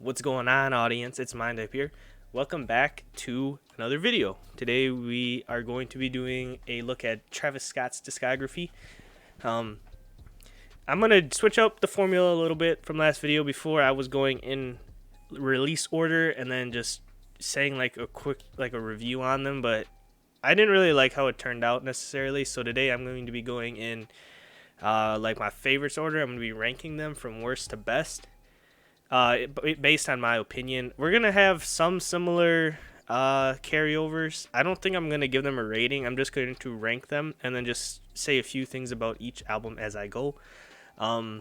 What's going on, audience? It's Mind Up here. Welcome back to another video. Today we are going to be doing a look at Travis Scott's discography. I'm going to switch up the formula a little bit from last video. Before, I was going in release order and then just saying like a review on them, but I didn't really like how it turned out necessarily. So today I'm going to be going in like my favorites order. I'm going to be ranking them from worst to best. Based on my opinion. We're going to have some similar carryovers. I don't think I'm going to give them a rating. I'm just going to rank them and then just say a few things about each album as I go. Yeah,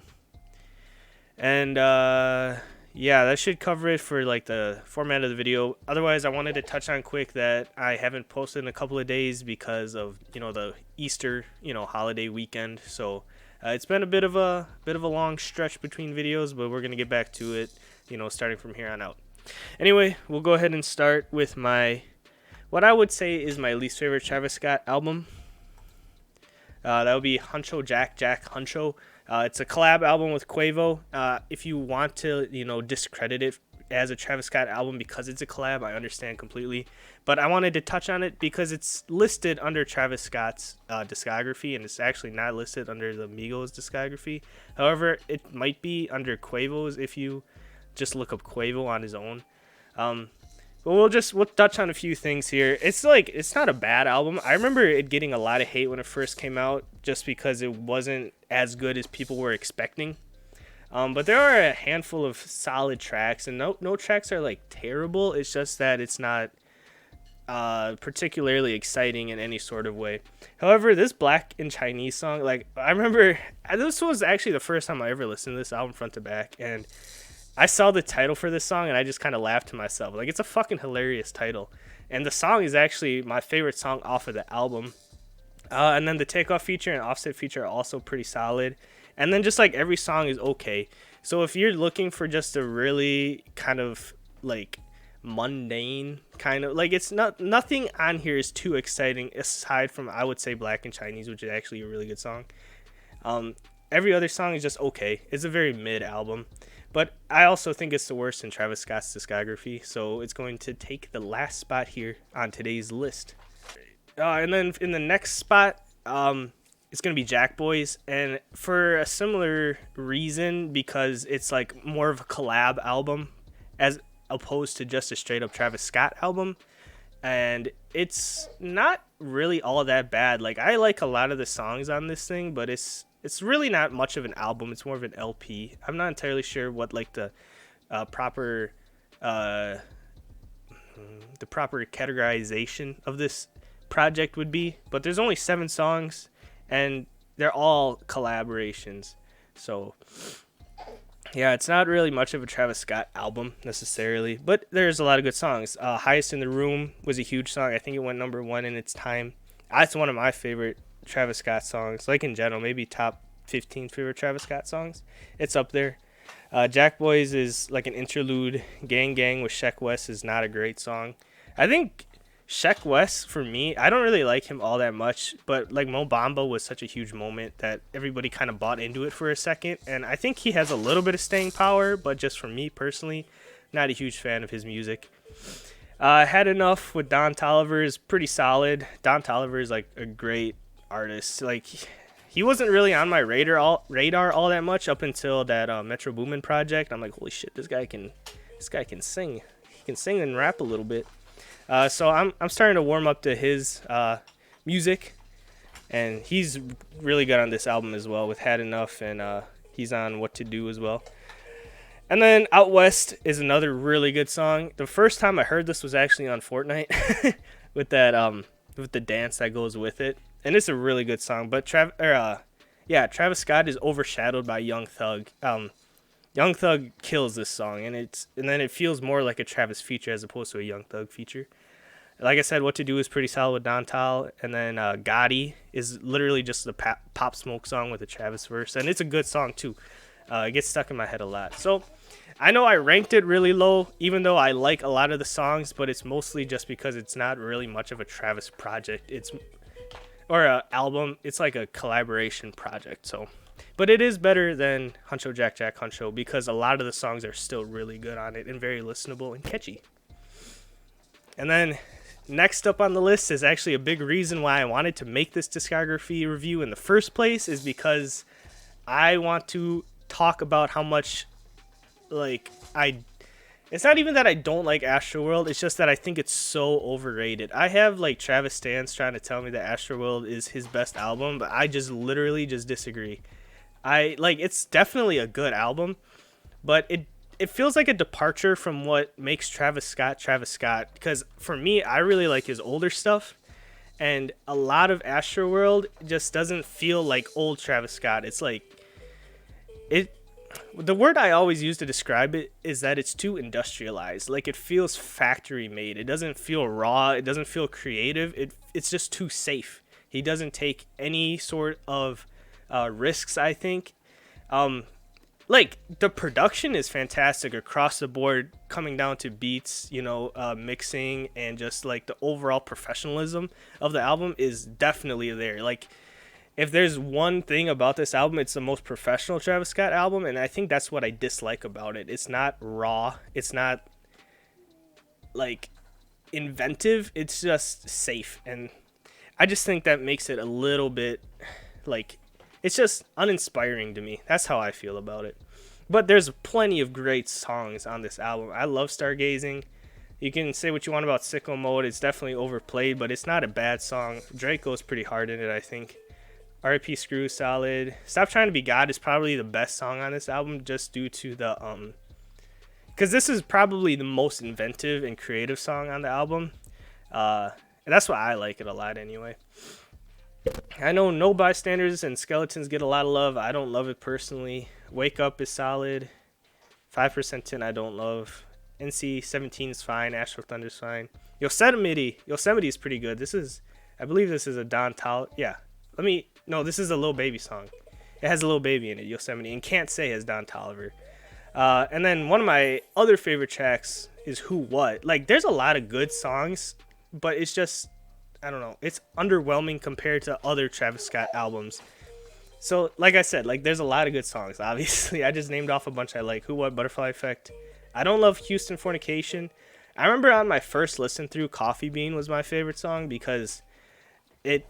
that should cover it for like the format of the video. Otherwise, I wanted to touch on quick that I haven't posted in a couple of days because of, the Easter, holiday weekend. So it's been a bit of a long stretch between videos, but we're going to get back to it, starting from here on out. Anyway, we'll go ahead and start with what I would say is my least favorite Travis Scott album. That would be Huncho Jack Huncho. It's a collab album with Quavo. If you want to, discredit it as a Travis Scott album because it's a collab, I understand completely. But I wanted to touch on it because it's listed under Travis Scott's discography, and it's actually not listed under the Migos discography. However, it might be under Quavo's if you just look up Quavo on his own. But we'll touch on a few things here. It's not a bad album. I remember it getting a lot of hate when it first came out just because it wasn't as good as people were expecting. But there are a handful of solid tracks, and no tracks are like terrible. It's just that it's not particularly exciting in any sort of way. However, this Black in Chinese song, I remember this was actually the first time I ever listened to this album front to back, and I saw the title for this song and I just kind of laughed to myself. It's a fucking hilarious title, and the song is actually my favorite song off of the album. And then the Takeoff feature and Offset feature are also pretty solid. And then just every song is okay. So if you're looking for just a really kind of mundane kind of it's nothing on here is too exciting aside from, I would say, Black in Chinese, which is actually a really good song. Every other song is just okay. It's a very mid album, but I also think it's the worst in Travis Scott's discography, so it's going to take the last spot here on today's list. And then in the next spot, it's going to be Jack Boys, and for a similar reason, because it's more of a collab album as opposed to just a straight up Travis Scott album, and it's not really all that bad. I like a lot of the songs on this thing, but it's really not much of an album. It's more of an LP. I'm not entirely sure what the proper categorization of this project would be, but there's only 7 songs and they're all collaborations. So yeah, it's not really much of a Travis Scott album necessarily, but there's a lot of good songs. Highest in the Room was a huge song. I think it went number 1 in its time. That's one of my favorite Travis Scott songs, in general, maybe top 15 favorite Travis Scott songs. It's up there. Jack Boys is an interlude. Gang Gang with Sheck West is not a great song. I think Sheck West, for me, I don't really like him all that much, but Mo Bamba was such a huge moment that everybody kind of bought into it for a second, and I think he has a little bit of staying power, but just for me personally, not a huge fan of his music. Had Enough with Don Toliver is pretty solid. Don Toliver is a great artist. He wasn't really on my radar all that much up until that Metro Boomin project. I'm holy shit, this guy can sing. He can sing and rap a little bit. So I'm starting to warm up to his music, and he's really good on this album as well with Had Enough, and he's on What to Do as well. And then Out West is another really good song. The first time I heard this was actually on Fortnite with that with the dance that goes with it, and it's a really good song. But Travis Scott is overshadowed by Young Thug. Young Thug kills this song, and then it feels more like a Travis feature as opposed to a Young Thug feature. Like I said, What to Do is pretty solid with Don Tol, and then Gotti is literally just the Pop Smoke song with a Travis verse, and it's a good song too. It gets stuck in my head a lot. So I know I ranked it really low, even though I like a lot of the songs, but it's mostly just because it's not really much of a Travis project. Or an album. It's a collaboration project. So But it is better than Huncho Jack Jack Huncho because a lot of the songs are still really good on it and very listenable and catchy. And then next up on the list is actually a big reason why I wanted to make this discography review in the first place, is because I want to talk about how much, like, it's not even that I don't like Astroworld, it's just that I think it's so overrated. I have, like, Travis Stans trying to tell me that Astroworld is his best album, but I just literally just disagree. It's definitely a good album, but it feels like a departure from what makes Travis Scott, because for me, I really like his older stuff, and a lot of Astroworld just doesn't feel like old Travis Scott. It's like, the word I always use to describe it is that it's too industrialized. Like, it feels factory made. It doesn't feel raw. It doesn't feel creative. It's just too safe. He doesn't take any sort of risks, I think. Like, the production is fantastic across the board, coming down to beats, mixing, and just, like, the overall professionalism of the album is definitely there. Like, if there's one thing about this album, it's the most professional Travis Scott album, and I think that's what I dislike about it. It's not raw. It's not, like, inventive. It's just safe, and I just think that makes it a little bit, like, it's just uninspiring to me. That's how I feel about it. But there's plenty of great songs on this album. I love Stargazing. You can say what you want about Sicko Mode. It's definitely overplayed, but it's not a bad song. Drake goes pretty hard in it, I think. R.I.P. Screw, solid. Stop Trying to Be God is probably the best song on this album, just due to the because this is probably the most inventive and creative song on the album, and that's why I like it a lot anyway. I know No Bystanders and Skeletons get a lot of love. I don't love it personally. Wake Up is solid. 5% Tin I don't love. NC-17 is fine. Astro Thunder is fine. Yosemite is pretty good. I believe this is a Don Toliver. Yeah. No, this is a Lil Baby song. It has a Lil Baby in it, Yosemite, and Can't Say has Don Toliver. And then one of my other favorite tracks is Who What. Like, there's a lot of good songs, but it's just, I don't know, it's underwhelming compared to other Travis Scott albums. So, like I said, like, there's a lot of good songs, obviously. I just named off a bunch I like. Who What, Butterfly Effect. I don't love Houston Fornication. I remember on my first listen through, Coffee Bean was my favorite song because it's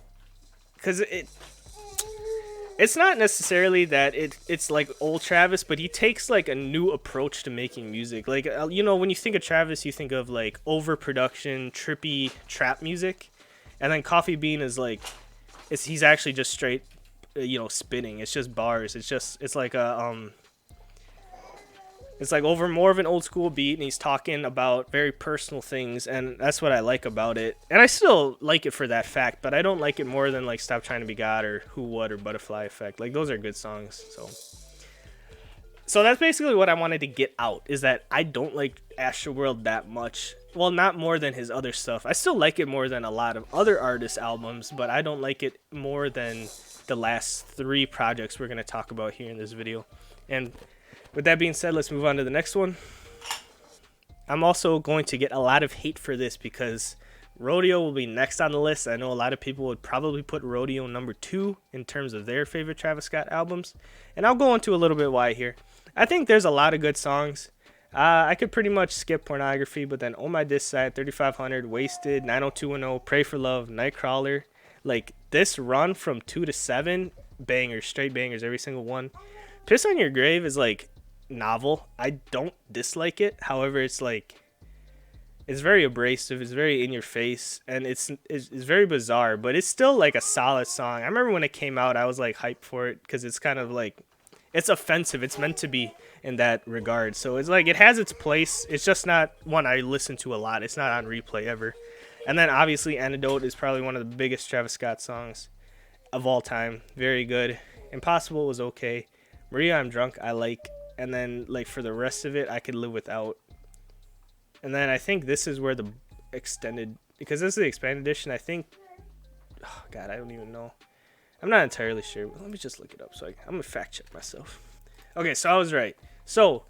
not necessarily that it's like old Travis, but he takes, like, a new approach to making music. Like, when you think of Travis, you think of, like, overproduction, trippy trap music. And then Coffee Bean is, like, he's actually just straight, spinning. It's just bars. It's like over more of an old school beat, and he's talking about very personal things, and that's what I like about it. And I still like it for that fact, but I don't like it more than, like, Stop Trying to Be God or Who What or Butterfly Effect. Like, those are good songs. So that's basically what I wanted to get out, is that I don't like Astroworld that much. Well, not more than his other stuff. I still like it more than a lot of other artists' albums, but I don't like it more than the last 3 projects we're going to talk about here in this video. And with that being said, let's move on to the next one. I'm also going to get a lot of hate for this because Rodeo will be next on the list. I know a lot of people would probably put Rodeo number 2 in terms of their favorite Travis Scott albums. And I'll go into a little bit why here. I think there's a lot of good songs. I could pretty much skip Pornography, but then Oh My Diss Side, 3500, Wasted, 90210, Pray for Love, Nightcrawler. Like, this run from 2 to 7, bangers, straight bangers, every single one. Piss on Your Grave is, like, novel. I don't dislike it. However, it's very abrasive. It's very in your face, and it's very bizarre, but it's still, like, a solid song. I remember when it came out, I was, like, hyped for it because it's kind of like, it's offensive. It's meant to be in that regard. So it's like, it has its place. It's just not one I listen to a lot. It's not on replay ever. And then obviously Antidote is probably one of the biggest Travis Scott songs of all time. Very good. Impossible was okay. Maria, I'm Drunk, I like. And then, like, for the rest of it, I could live without. And then I think this is where the extended, because this is the expanded edition, I think, oh God, I don't even know. I'm not entirely sure, but let me just look it up. I'm going to fact check myself. Okay, so I was right. So,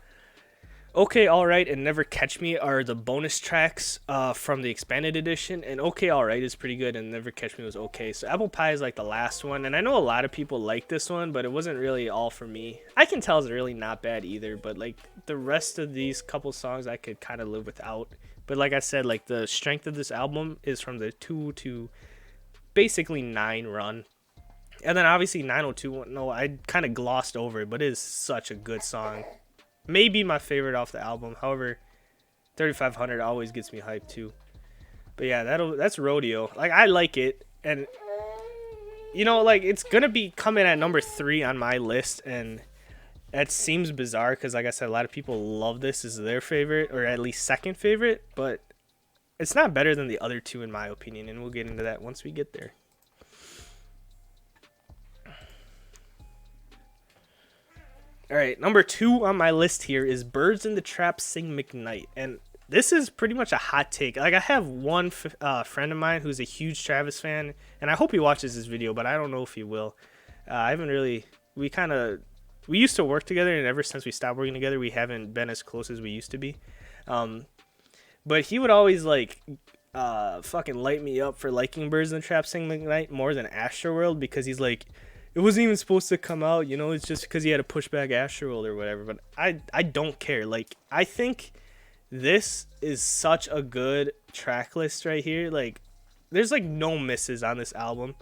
Okay Alright and Never Catch Me are the bonus tracks from the expanded edition, and Okay Alright is pretty good and Never Catch Me was okay. So Apple Pie is like the last one, and I know a lot of people like this one, but it wasn't really all for me. I can tell it's really not bad either, but like the rest of these couple songs I could kind of live without. But like I said, like the strength of this album is from the 2 to basically 9 run. And then obviously 902, no, I kind of glossed over it, but it is such a good song. Maybe my favorite off the album. However, 3500 always gets me hyped too. But yeah, that's Rodeo. Like, I like it, and you know, like, it's gonna be coming at number 3 on my list, and that seems bizarre because, like I said, a lot of people love this as their favorite, or at least second favorite, but it's not better than the other two in my opinion, and we'll get into that once we get there. All right, number 2 on my list here is Birds in the Trap Sing McKnight, and this is pretty much a hot take. Like, I have one friend of mine who's a huge Travis fan, and I hope he watches this video, but I don't know if he will. I haven't really. We used to work together, and ever since we stopped working together, we haven't been as close as we used to be. But he would always like fucking light me up for liking Birds in the Trap Sing McKnight more than Astroworld, because he's like, it wasn't even supposed to come out, you know, it's just because he had to push back Astroworld or whatever. But I don't care. Like, I think this is such a good track list right here. Like, there's like no misses on this album,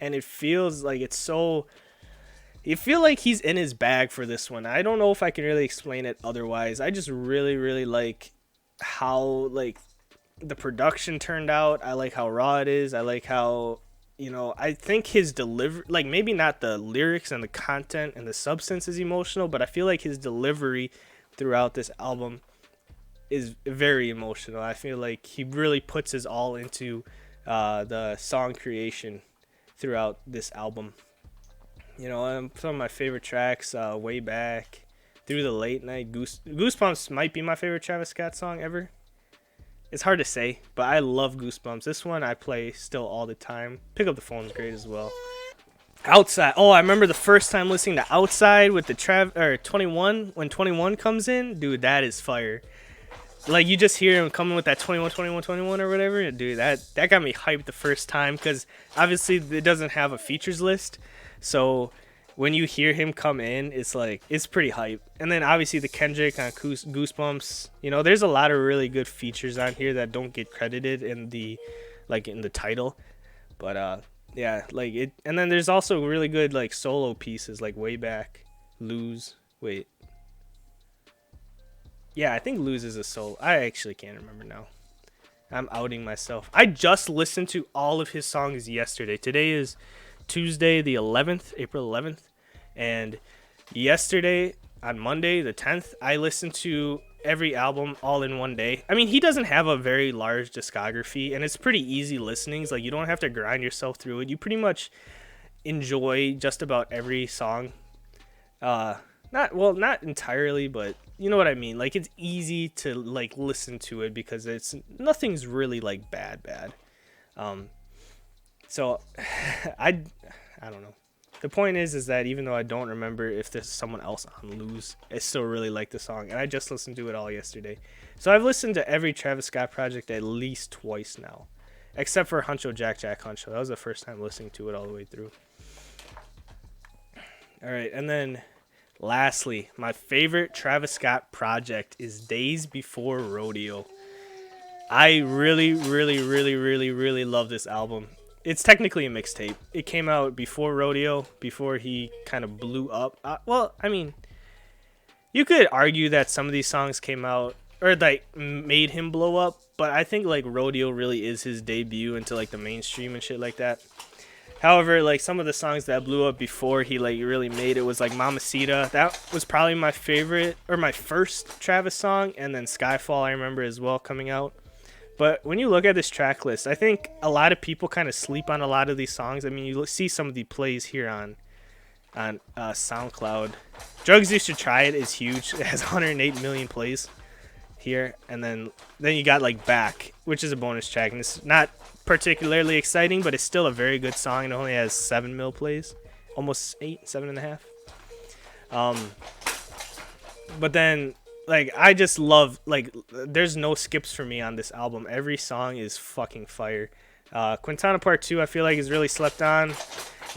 and it feels like it's so. You feel like he's in his bag for this one. I don't know if I can really explain it otherwise. I just really, really like how like the production turned out. I like how raw it is. I like how, you know, I think his delivery, like, maybe not the lyrics and the content and the substance is emotional, but I feel like his delivery throughout this album is very emotional. I feel like he really puts his all into the song creation throughout this album. You know, some of my favorite tracks, Way Back, Through the Late Night, Goosebumps might be my favorite Travis Scott song ever. It's hard to say, but I love Goosebumps. This one I play still all the time. Pick Up the Phone's great as well. Outside. Oh, I remember the first time listening to Outside with the 21, when 21 comes in. Dude, that is fire. Like, you just hear him coming with that 21, 21, 21 or whatever. Dude, that got me hyped the first time, because obviously it doesn't have a features list. So when you hear him come in, it's like, it's pretty hype. And then obviously the Kendrick on Goosebumps. You know, there's a lot of really good features on here that don't get credited in the title. But yeah, like it. And then there's also really good like solo pieces like Way Back, Lose. Wait. Yeah, I think Lose is a solo. I actually can't remember now. I'm outing myself. I just listened to all of his songs yesterday. Today is Tuesday the 11th, April 11th, and yesterday on Monday the 10th, I listened to every album all in one day. I mean, he doesn't have a very large discography, and it's pretty easy listenings. Like, you don't have to grind yourself through it. You pretty much enjoy just about every song. Not entirely, but you know what I mean. Like, it's easy to like listen to it because nothing's really like bad. So I don't know. The point is that even though I don't remember if there's someone else on Lose, I still really like the song, and I just listened to it all yesterday. So I've listened to every Travis Scott project at least twice now, except for Huncho Jack Huncho. That was the first time listening to it all the way through. All right, and then lastly, my favorite Travis Scott project is Days Before Rodeo. I really, really, really, really, really love this album. It's technically a mixtape. It came out before Rodeo, before he kind of blew up. Well, I mean, you could argue that some of these songs came out, or like made him blow up, but I think like Rodeo really is his debut into like the mainstream and shit like that. However, like some of the songs that blew up before he like really made it was like Mamacita. That was probably my favorite, or my first Travis song, and then Skyfall I remember as well coming out. But when you look at this track list, I think a lot of people kind of sleep on a lot of these songs. I mean, you see some of the plays here on SoundCloud. Drugs You Should Try It is huge. It has 108 million plays here. And then you got like Back, which is a bonus track. And it's not particularly exciting, but it's still a very good song. It only has 7 mil plays. Almost 8, 7.5. But then like I just love, like, there's no skips for me on this album. Every song is fucking fire. Quintana Part 2 I feel like is really slept on.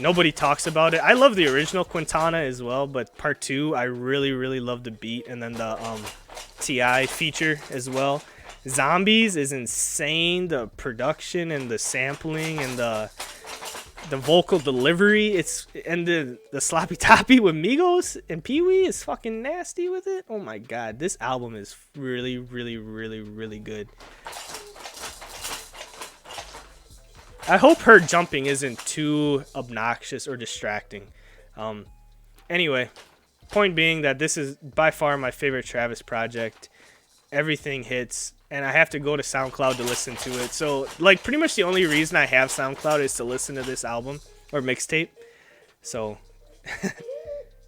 Nobody talks about it. I love the original Quintana as well, but Part 2 I really love the beat, and then the TI feature as well. Zombies is insane. The production and the sampling and the vocal delivery, and the sloppy toppy with Migos and Pee Wee is fucking nasty with it. Oh my god, this album is really good. I hope her jumping isn't too obnoxious or distracting. Anyway, point being that this is by far my favorite Travis project. Everything hits, and I have to go to SoundCloud to listen to it. So, like, pretty much the only reason I have SoundCloud is to listen to this album or mixtape. So,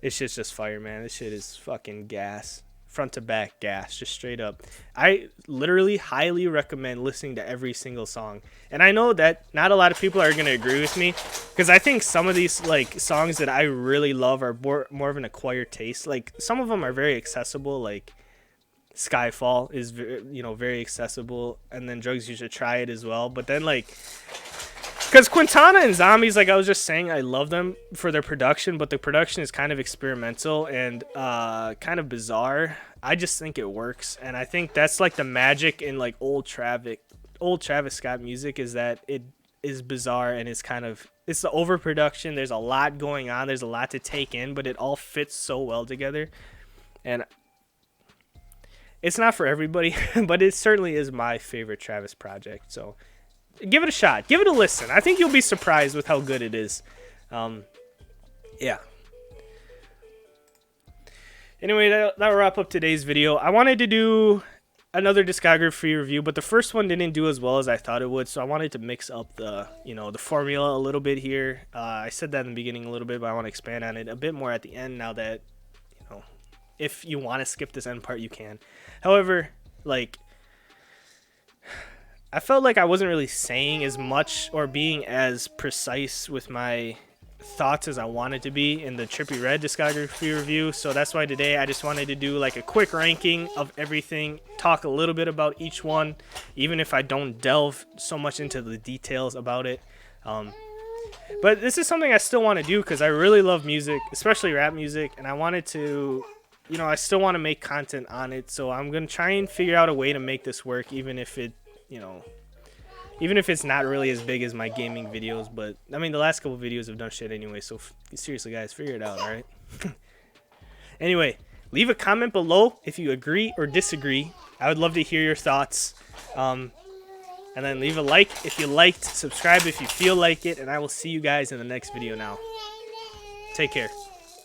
this shit's just fire, man. This shit is fucking gas. Front to back gas, just straight up. I literally highly recommend listening to every single song. And I know that not a lot of people are going to agree with me, because I think some of these, like, songs that I really love are more of an acquired taste. Like, some of them are very accessible, like Skyfall is, you know, very accessible, and then Drugs You Should Try It as well. But then, like, because Quintana and Zombies, like I was just saying, I love them for their production, but the production is kind of experimental and kind of bizarre. I just think it works, and I think that's like the magic in like old Travis Scott music, is that it is bizarre, and it's the overproduction. There's a lot going on. There's a lot to take in, but it all fits so well together. And it's not for everybody, but it certainly is my favorite Travis project. So give it a shot. Give it a listen. I think you'll be surprised with how good it is. Yeah. Anyway, that'll wrap up today's video. I wanted to do another discography review, but the first one didn't do as well as I thought it would, so I wanted to mix up the formula a little bit here. I said that in the beginning a little bit, but I want to expand on it a bit more at the end now that, if you want to skip this end part, you can. However, like, I felt like I wasn't really saying as much or being as precise with my thoughts as I wanted to be in the Trippie Redd discography review. So that's why today I just wanted to do like a quick ranking of everything, talk a little bit about each one, even if I don't delve so much into the details about it. But this is something I still want to do because I really love music, especially rap music, and I wanted to, I still want to make content on it. So I'm going to try and figure out a way to make this work, even if it's not really as big as my gaming videos. But I mean, the last couple videos have done shit anyway, so seriously guys, figure it out. All right. Anyway, leave a comment below if you agree or disagree. I would love to hear your thoughts. And then leave a like if you liked, subscribe if you feel like it, and I will see you guys in the next video now. Take care.